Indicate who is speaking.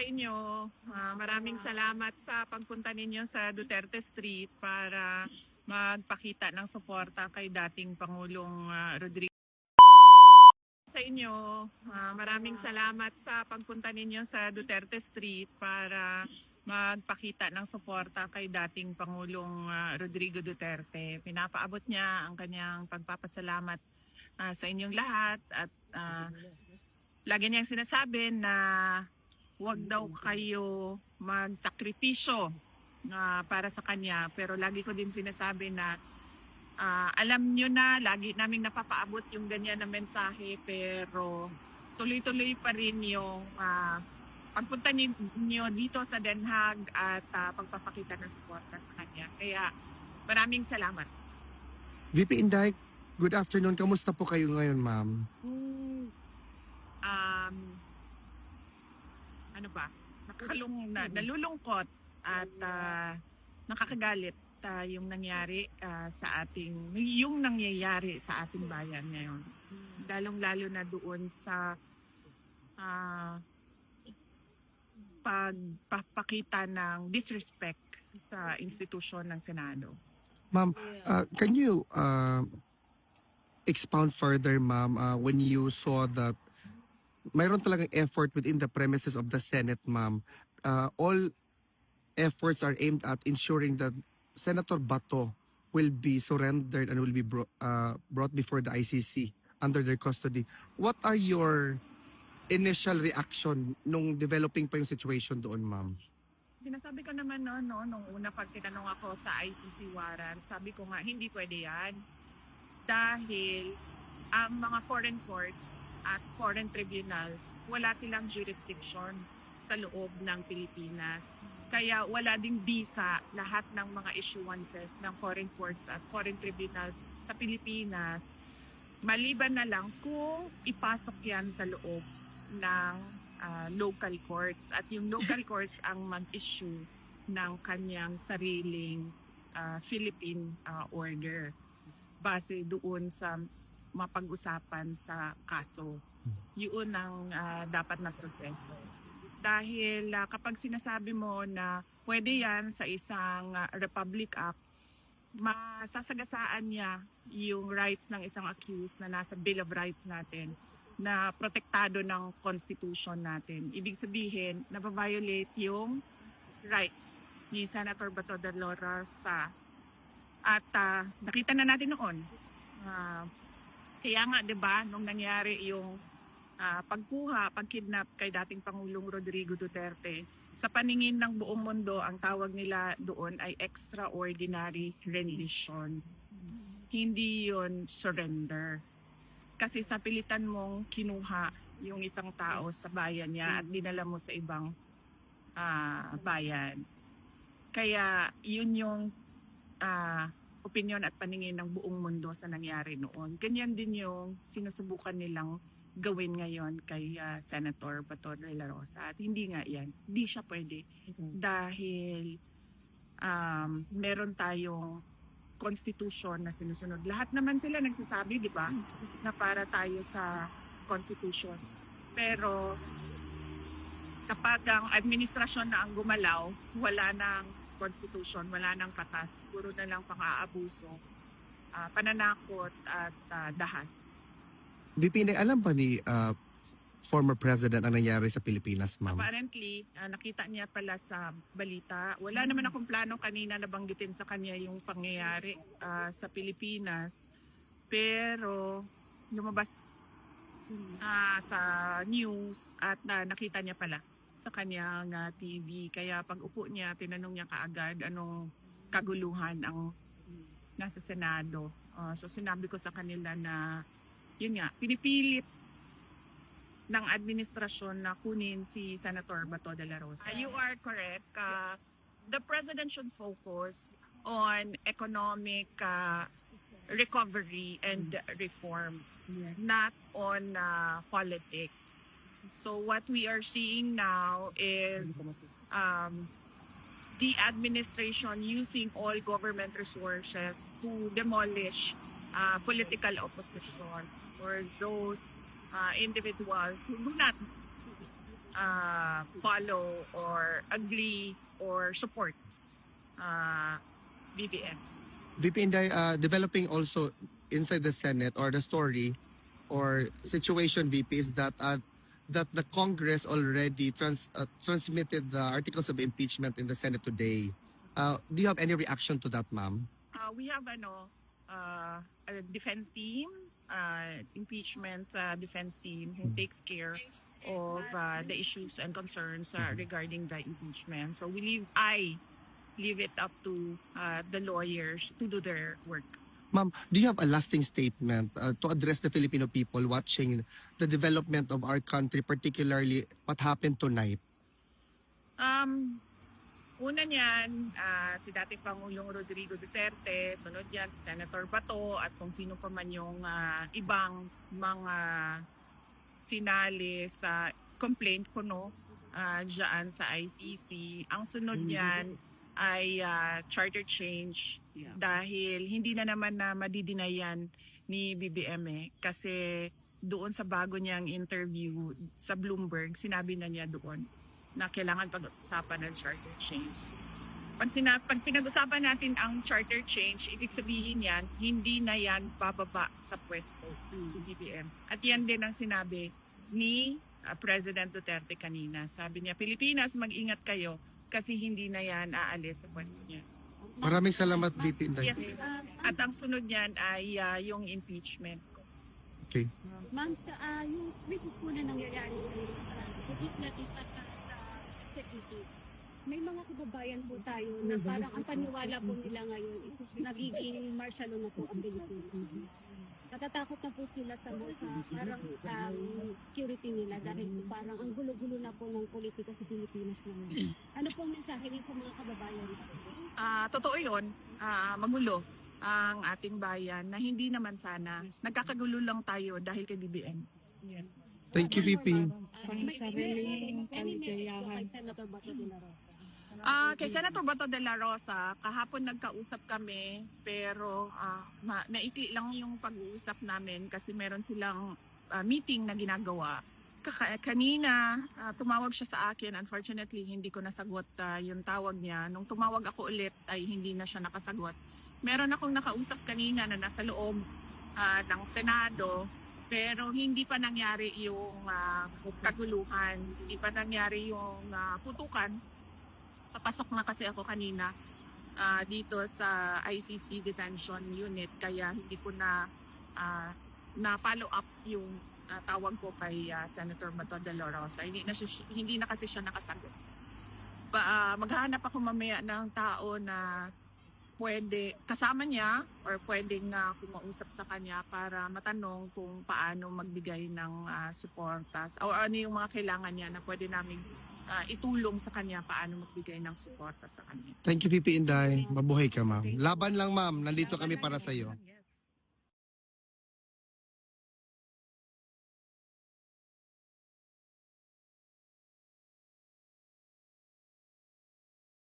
Speaker 1: inyo. Maraming salamat sa pagpunta ninyo sa Duterte Street para magpakita ng suporta kay dating Pangulong Rodrigo. Sa inyo, maraming salamat sa pagpunta ninyo sa Duterte Street para magpakita ng suporta kay dating Pangulong Rodrigo Duterte. Pinapaabot niya ang kanyang pagpapasalamat sa inyong lahat at lagi niyang sinasabi na huwag daw kayo magsakripisyo para sa kanya. Pero lagi ko din sinasabi na alam nyo na, lagi naming napapaabot yung ganyan na mensahe, pero tuloy-tuloy pa rin yung pagpunta niyo dito sa Den Haag at pagpapakita ng suporta sa kanya. Kaya maraming salamat.
Speaker 2: VP Inday, good afternoon. Kamusta po kayo ngayon, ma'am?
Speaker 1: Ano ba? Nalulungkot at nakakagalit yung nangyari yung nangyayari sa ating bayan ngayon. Lalong-lalo na doon sa pagpapakita ng disrespect sa institusyon ng Senado.
Speaker 2: Ma'am, can you expound further, ma'am, when you saw that mayroon talagang effort within the premises of the Senate, ma'am. All efforts are aimed at ensuring that Senator Bato will be surrendered and will be brought before the ICC under their custody. What are your initial reaction nung developing pa yung situation doon, ma'am?
Speaker 1: Sinasabi ko naman nung una pag tinanong ako sa ICC warrant, sabi ko nga hindi pwede yan. Dahil ang mga foreign courts at foreign tribunals, wala silang jurisdiction sa loob ng Pilipinas. Kaya wala ding visa lahat ng mga issuances ng foreign courts at foreign tribunals sa Pilipinas, maliban na lang kung ipasok yan sa loob ng local courts. At yung local courts ang mag-issue ng kanyang sariling Philippine order base doon sa mapag-usapan sa kaso. Yun ang dapat na proseso. Dahil kapag sinasabi mo na pwede yan sa isang Republic Act, masasagasaan niya yung rights ng isang accused na nasa Bill of Rights natin, na protektado ng Constitution natin. Ibig sabihin, nababiolate yung rights ni Senator Bato de la Rosa. At nakita na natin noon, kaya nga 'di ba nung nangyari yung pagkidnap kay dating Pangulong Rodrigo Duterte, sa paningin ng buong mundo ang tawag nila doon ay extraordinary rendition. Hindi 'yon surrender. Kasi sa pilitan mong kinuha yung isang tao sa bayan niya at dinala mo sa ibang bayan. Kaya yun yung opinion at paningin ng buong mundo sa nangyari noon. Ganyan din yung sinusubukan nilang gawin ngayon kay Senator Bato de la Rosa. At hindi nga yan. Hindi siya pwede. Dahil meron tayong constitution na sinusunod. Lahat naman sila nagsasabi, di ba, na para tayo sa constitution. Pero kapag ang administrasyon na ang gumalaw, wala nang constitution, wala nang batas, puro na lang pang-aabuso, pananakot at dahas.
Speaker 2: VP Inday, alam ba ni former president ang nangyari sa Pilipinas, ma'am?
Speaker 1: Apparently, nakita niya pala sa balita. Wala naman akong plano kanina na banggitin sa kanya yung pangyayari sa Pilipinas. Pero lumabas sa news at nakita niya pala sa kanyang TV. Kaya pag upo niya, tinanong niya kaagad anong kaguluhan ang nasa Senado. So sinabi ko sa kanila na yun nga, pinipilit ng administrasyon na kunin si Senator Bato de la Rosa. You are correct. The president should focus on economic recovery and reforms, not on politics. So what we are seeing now is the administration using all government resources to demolish political opposition or those individuals who do not follow or agree or support BBM.
Speaker 2: VP Inday, developing also inside the Senate or the story or situation, VP, is that that the Congress already transmitted the articles of impeachment in the Senate today. Do you have any reaction to that, ma'am?
Speaker 1: We have a defense team, impeachment defense team who takes care of the issues and concerns regarding the impeachment. So I leave it up to the lawyers to do their work.
Speaker 2: Ma'am, do you have a lasting statement to address the Filipino people watching the development of our country, particularly what happened tonight?
Speaker 1: Una niyan, si dating Pangulong Rodrigo Duterte, sunod yan si Senator Bato at kung sino pa man yung ibang mga sinali sa complaint ko dyan sa ICC. Ang sunod niyan ay charter change dahil hindi na naman na madidinayan ni BBM kasi doon sa bago niyang interview sa Bloomberg, sinabi na niya doon na kailangan pag-usapan ng charter change. Pag pinag-usapan natin ang charter change, ibig sabihin yan, hindi na yan bababa sa pwesto si BBM. At yan din ang sinabi ni President Duterte kanina. Sabi niya, Pilipinas, mag-ingat kayo kasi hindi na yan aalis sa pwesto niya.
Speaker 2: Maraming salamat, VP Inday.
Speaker 1: Yes. At ang sunod niyan ay yung impeachment.
Speaker 2: Okay.
Speaker 3: Ma'am, yung wishes po na nangyayari sa legislative at sa executive, may mga kababayan po tayo na parang ang paniwala po nila ngayon is nagiging martial law na po ang Pilipinas. Natatakot na po sila sa parang security nila dahil parang ang gulo-gulo na po ng politika sa Pilipinas ngayon. Ano po ang mensahe niyo sa mga kababayan?
Speaker 1: Totoo yun, magulo ang ating bayan na hindi naman sana. Nagkakagulo lang tayo dahil kay BBM. Yes.
Speaker 2: Thank you, VP.
Speaker 3: May sariling kaligayahan. Kay Senator Bato de la Rosa.
Speaker 1: Kay Senator Bato de la Rosa, kahapon nagkausap kami pero naikli lang yung pag-uusap namin kasi meron silang meeting na ginagawa. Kanina, tumawag siya sa akin. Unfortunately, hindi ko nasagot yung tawag niya. Nung tumawag ako ulit ay hindi na siya nakasagot. Meron akong nakausap kanina na nasa loob ng Senado pero hindi pa nangyari yung kaguluhan. Hindi pa nangyari yung putukan. Papasok na kasi ako kanina dito sa ICC detention unit kaya hindi ko na follow up yung tawag ko kay Senator Bato de la Rosa. Hindi na kasi siya nakasagot. Maghahanap ako mamaya ng tao na pwede kasama niya or pwedeng kumausap sa kanya para matanong kung paano magbigay ng suporta o ano yung mga kailangan niya na pwede namin itulong sa kanya paano magbigay ng suporta sa kanya.
Speaker 2: Thank you, VP Inday. Mabuhay ka, ma'am. Laban lang, ma'am. Nandito kami para sa iyo.
Speaker 1: Yes.